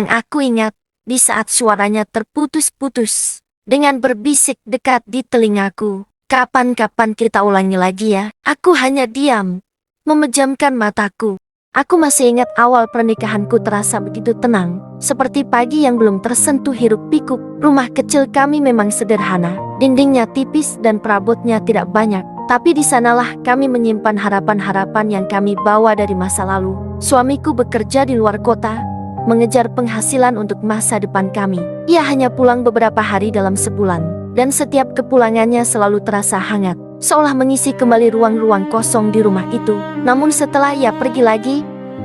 Yang aku ingat, di saat suaranya terputus-putus, dengan berbisik dekat di telingaku, "Kapan-kapan kita ulangi lagi ya?" Aku hanya diam, memejamkan mataku. Aku masih ingat awal pernikahanku terasa begitu tenang, seperti pagi yang belum tersentuh hiruk-pikuk. Rumah kecil kami memang sederhana, dindingnya tipis dan perabotnya tidak banyak. Tapi di sanalah kami menyimpan harapan-harapan yang kami bawa dari masa lalu. Suamiku bekerja di luar kota, mengejar penghasilan untuk masa depan kami. Ia hanya pulang beberapa hari dalam sebulan, dan setiap kepulangannya selalu terasa hangat, seolah mengisi kembali ruang-ruang kosong di rumah itu. Namun setelah ia pergi lagi,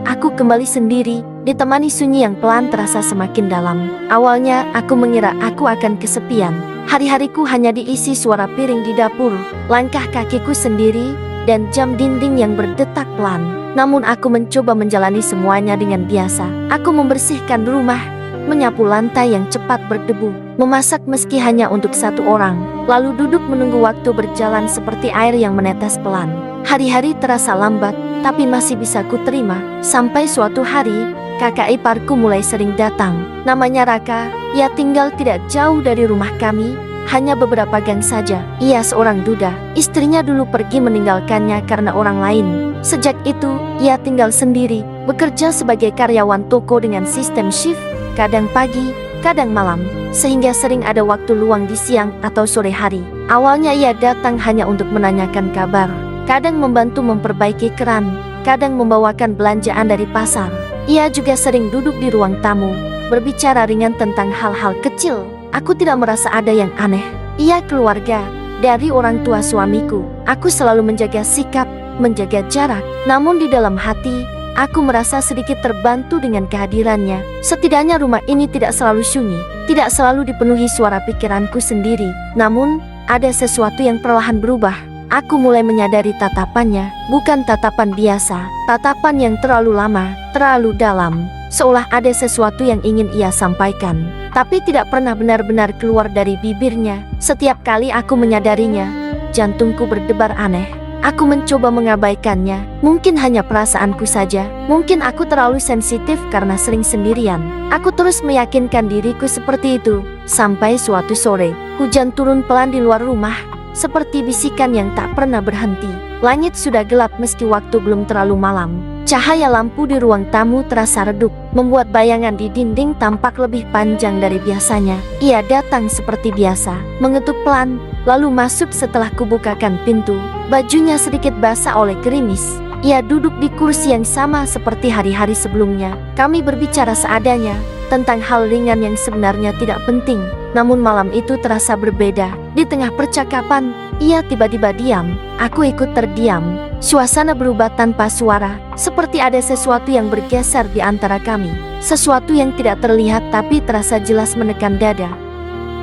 aku kembali sendiri, ditemani sunyi yang pelan terasa semakin dalam. Awalnya aku mengira aku akan kesepian. Hari-hariku hanya diisi suara piring di dapur, langkah kakiku sendiri, dan jam dinding yang berdetak pelan. Namun aku mencoba menjalani semuanya dengan biasa. Aku membersihkan rumah, menyapu lantai yang cepat berdebu, memasak meski hanya untuk satu orang, lalu duduk menunggu waktu berjalan seperti air yang menetes pelan. Hari-hari terasa lambat, tapi masih bisa kuterima. Sampai suatu hari, kakak iparku mulai sering datang. Namanya Raka, ia tinggal tidak jauh dari rumah kami, hanya beberapa gang saja. Ia seorang duda, istrinya dulu pergi meninggalkannya karena orang lain. Sejak itu, ia tinggal sendiri, bekerja sebagai karyawan toko dengan sistem shift, kadang pagi, kadang malam, sehingga sering ada waktu luang di siang atau sore hari. Awalnya ia datang hanya untuk menanyakan kabar, kadang membantu memperbaiki keran, kadang membawakan belanjaan dari pasar. Ia juga sering duduk di ruang tamu, berbicara ringan tentang hal-hal kecil. Aku tidak merasa ada yang aneh. Ia keluarga dari orang tua suamiku. Aku selalu menjaga sikap, menjaga jarak. Namun di dalam hati, aku merasa sedikit terbantu dengan kehadirannya. Setidaknya rumah ini tidak selalu sunyi, tidak selalu dipenuhi suara pikiranku sendiri. Namun, ada sesuatu yang perlahan berubah. Aku mulai menyadari tatapannya, bukan tatapan biasa, tatapan yang terlalu lama, terlalu dalam, seolah ada sesuatu yang ingin ia sampaikan, tapi tidak pernah benar-benar keluar dari bibirnya. Setiap kali aku menyadarinya, jantungku berdebar aneh. Aku mencoba mengabaikannya, mungkin hanya perasaanku saja, mungkin aku terlalu sensitif karena sering sendirian. Aku terus meyakinkan diriku seperti itu, sampai suatu sore, hujan turun pelan di luar rumah, seperti bisikan yang tak pernah berhenti. Langit sudah gelap meski waktu belum terlalu malam. Cahaya lampu di ruang tamu terasa redup, membuat bayangan di dinding tampak lebih panjang dari biasanya. Ia datang seperti biasa, mengetuk pelan, lalu masuk setelah kubukakan pintu. Bajunya sedikit basah oleh gerimis. Ia duduk di kursi yang sama seperti hari-hari sebelumnya. Kami berbicara seadanya, tentang hal ringan yang sebenarnya tidak penting. Namun malam itu terasa berbeda. Di tengah percakapan, ia tiba-tiba diam. Aku ikut terdiam. Suasana berubah tanpa suara, seperti ada sesuatu yang bergeser di antara kami. Sesuatu yang tidak terlihat tapi terasa jelas menekan dada.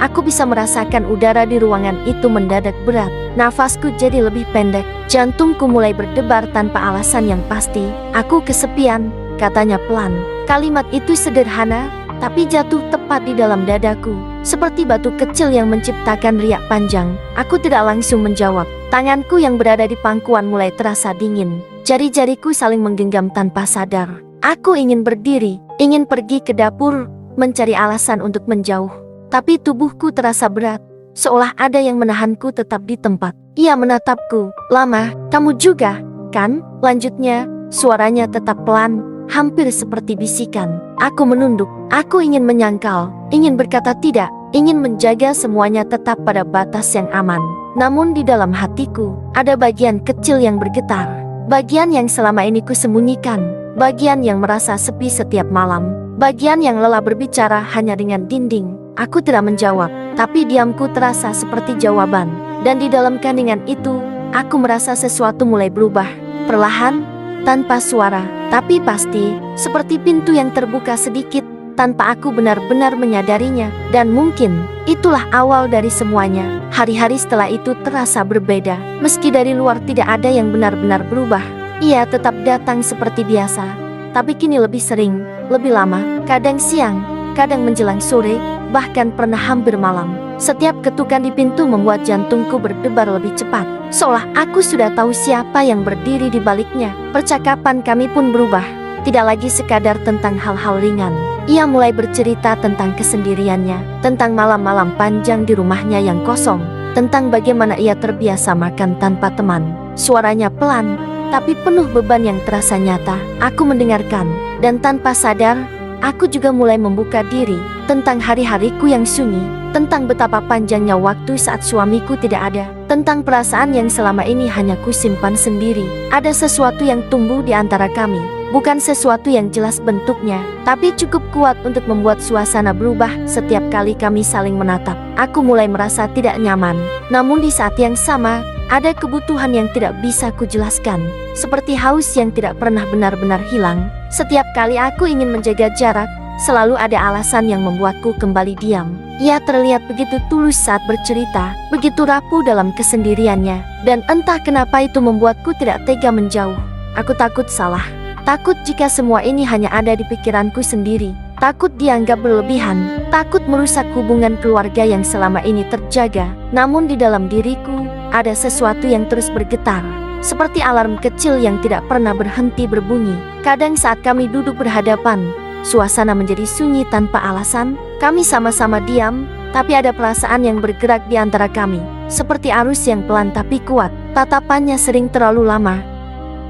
Aku bisa merasakan udara di ruangan itu mendadak berat. Nafasku jadi lebih pendek. Jantungku mulai berdebar tanpa alasan yang pasti. "Aku kesepian," katanya pelan. Kalimat itu sederhana, tapi jatuh tepat di dalam dadaku, seperti batu kecil yang menciptakan riak panjang. Aku tidak langsung menjawab. Tanganku yang berada di pangkuan mulai terasa dingin. Jari-jariku saling menggenggam tanpa sadar. Aku ingin berdiri, ingin pergi ke dapur, mencari alasan untuk menjauh. Tapi tubuhku terasa berat, seolah ada yang menahanku tetap di tempat. Ia menatapku. "Lama, kamu juga, kan?" Lanjutnya, suaranya tetap pelan, hampir seperti bisikan. Aku menunduk. Aku ingin menyangkal, ingin berkata tidak, ingin menjaga semuanya tetap pada batas yang aman. Namun di dalam hatiku, ada bagian kecil yang bergetar. Bagian yang selama ini kusembunyikan. Bagian yang merasa sepi setiap malam. Bagian yang lelah berbicara hanya dengan dinding. Aku tidak menjawab, tapi diamku terasa seperti jawaban. Dan di dalam keheningan itu, aku merasa sesuatu mulai berubah. Perlahan, tanpa suara, tapi pasti, seperti pintu yang terbuka sedikit, tanpa aku benar-benar menyadarinya. Dan mungkin, itulah awal dari semuanya. Hari-hari setelah itu terasa berbeda. Meski dari luar tidak ada yang benar-benar berubah, ia tetap datang seperti biasa. Tapi kini lebih sering, lebih lama, kadang siang, kadang menjelang sore, bahkan pernah hampir malam. Setiap ketukan di pintu membuat jantungku berdebar lebih cepat, seolah aku sudah tahu siapa yang berdiri di baliknya. Percakapan kami pun berubah, tidak lagi sekadar tentang hal-hal ringan, Ia mulai bercerita tentang kesendiriannya, tentang malam-malam panjang di rumahnya yang kosong, tentang bagaimana ia terbiasa makan tanpa teman. Suaranya pelan, tapi penuh beban yang terasa nyata. Aku mendengarkan, dan tanpa sadar, aku juga mulai membuka diri tentang hari-hariku yang sunyi, tentang betapa panjangnya waktu saat suamiku tidak ada, tentang perasaan yang selama ini hanya kusimpan sendiri. Ada sesuatu yang tumbuh di antara kami, bukan sesuatu yang jelas bentuknya, tapi cukup kuat untuk membuat suasana berubah setiap kali kami saling menatap. Aku mulai merasa tidak nyaman, namun di saat yang sama, ada kebutuhan yang tidak bisa kujelaskan, seperti haus yang tidak pernah benar-benar hilang. Setiap kali aku ingin menjaga jarak, selalu ada alasan yang membuatku kembali diam. Ia terlihat begitu tulus saat bercerita, begitu rapuh dalam kesendiriannya, dan entah kenapa itu membuatku tidak tega menjauh. Aku takut salah, takut jika semua ini hanya ada di pikiranku sendiri, takut dianggap berlebihan, takut merusak hubungan keluarga yang selama ini terjaga. Namun di dalam diriku, ada sesuatu yang terus bergetar, seperti alarm kecil yang tidak pernah berhenti berbunyi. Kadang saat kami duduk berhadapan, suasana menjadi sunyi tanpa alasan. Kami sama-sama diam, tapi ada perasaan yang bergerak di antara kami, seperti arus yang pelan tapi kuat. Tatapannya sering terlalu lama,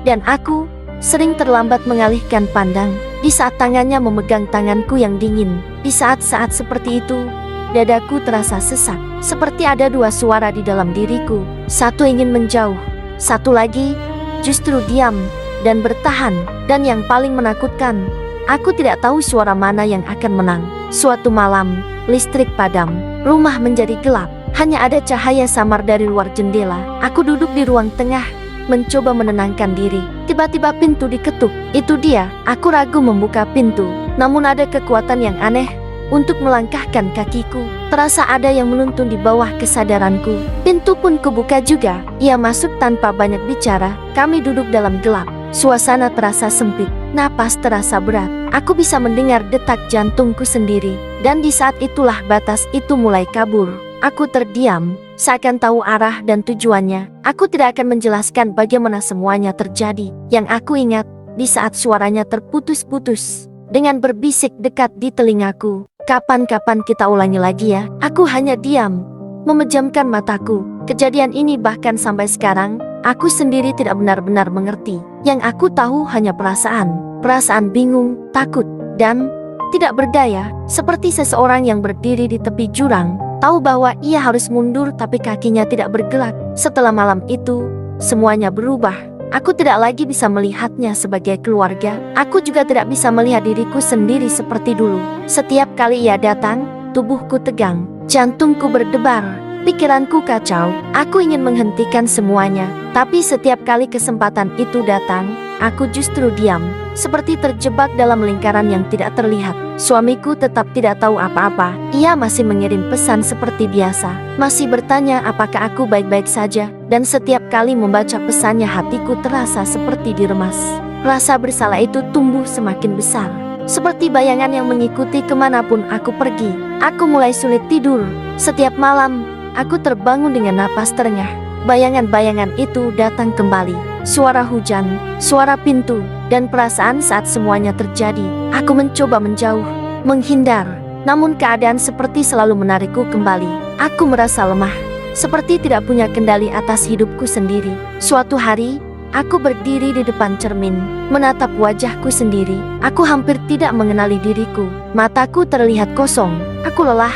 dan aku sering terlambat mengalihkan pandang. Di saat tangannya memegang tanganku yang dingin, di saat-saat seperti itu, dadaku terasa sesak, seperti ada dua suara di dalam diriku. Satu ingin menjauh, satu lagi justru diam dan bertahan. Dan yang paling menakutkan, aku tidak tahu suara mana yang akan menang. Suatu malam, listrik padam, rumah menjadi gelap, hanya ada cahaya samar dari luar jendela. Aku duduk di ruang tengah, mencoba menenangkan diri. Tiba-tiba pintu diketuk. Itu dia. Aku ragu membuka pintu, namun ada kekuatan yang aneh untuk melangkahkan kakiku. Terasa ada yang menuntun di bawah kesadaranku. Pintu pun kubuka juga. Ia masuk tanpa banyak bicara. Kami duduk dalam gelap. Suasana terasa sempit. Napas terasa berat. Aku bisa mendengar detak jantungku sendiri. Dan di saat itulah batas itu mulai kabur. Aku terdiam, seakan tahu arah dan tujuannya. Aku tidak akan menjelaskan bagaimana semuanya terjadi. Yang aku ingat, di saat suaranya terputus-putus, dengan berbisik dekat di telingaku, "Kapan-kapan kita ulangi lagi ya?" Aku hanya diam, memejamkan mataku. Kejadian ini bahkan sampai sekarang, aku sendiri tidak benar-benar mengerti. Yang aku tahu hanya perasaan bingung, takut, dan tidak berdaya, seperti seseorang yang berdiri di tepi jurang, tahu bahwa ia harus mundur tapi kakinya tidak bergerak. Setelah malam itu, semuanya berubah. Aku tidak lagi bisa melihatnya sebagai keluarga. Aku juga tidak bisa melihat diriku sendiri seperti dulu. Setiap kali ia datang, tubuhku tegang, jantungku berdebar, pikiranku kacau. Aku ingin menghentikan semuanya, tapi setiap kali kesempatan itu datang, aku justru diam, seperti terjebak dalam lingkaran yang tidak terlihat. Suamiku tetap tidak tahu apa-apa. Ia masih mengirim pesan seperti biasa, masih bertanya apakah aku baik-baik saja, dan setiap kali membaca pesannya hatiku terasa seperti diremas. Rasa bersalah itu tumbuh semakin besar, seperti bayangan yang mengikuti kemanapun aku pergi. Aku mulai sulit tidur. Setiap malam, aku terbangun dengan napas terengah. Bayangan-bayangan itu datang kembali. Suara hujan, suara pintu, dan perasaan saat semuanya terjadi. Aku mencoba menjauh, menghindar, namun keadaan seperti selalu menarikku kembali. Aku merasa lemah, seperti tidak punya kendali atas hidupku sendiri. Suatu hari, aku berdiri di depan cermin, menatap wajahku sendiri. Aku hampir tidak mengenali diriku. Mataku terlihat kosong. Aku lelah.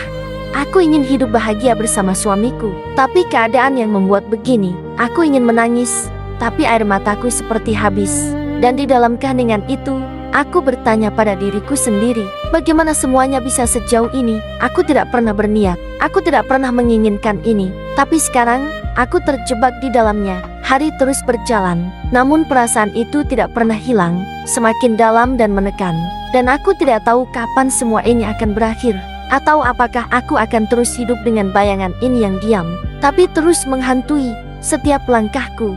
Aku ingin hidup bahagia bersama suamiku, tapi keadaan yang membuat begini. Aku ingin menangis, tapi air mataku seperti habis. Dan di dalam keheningan itu, aku bertanya pada diriku sendiri, bagaimana semuanya bisa sejauh ini? Aku tidak pernah berniat, aku tidak pernah menginginkan ini, tapi sekarang, aku terjebak di dalamnya. Hari terus berjalan, namun perasaan itu tidak pernah hilang, semakin dalam dan menekan. Dan aku tidak tahu kapan semua ini akan berakhir, atau apakah aku akan terus hidup dengan bayangan ini yang diam, tapi terus menghantui setiap langkahku.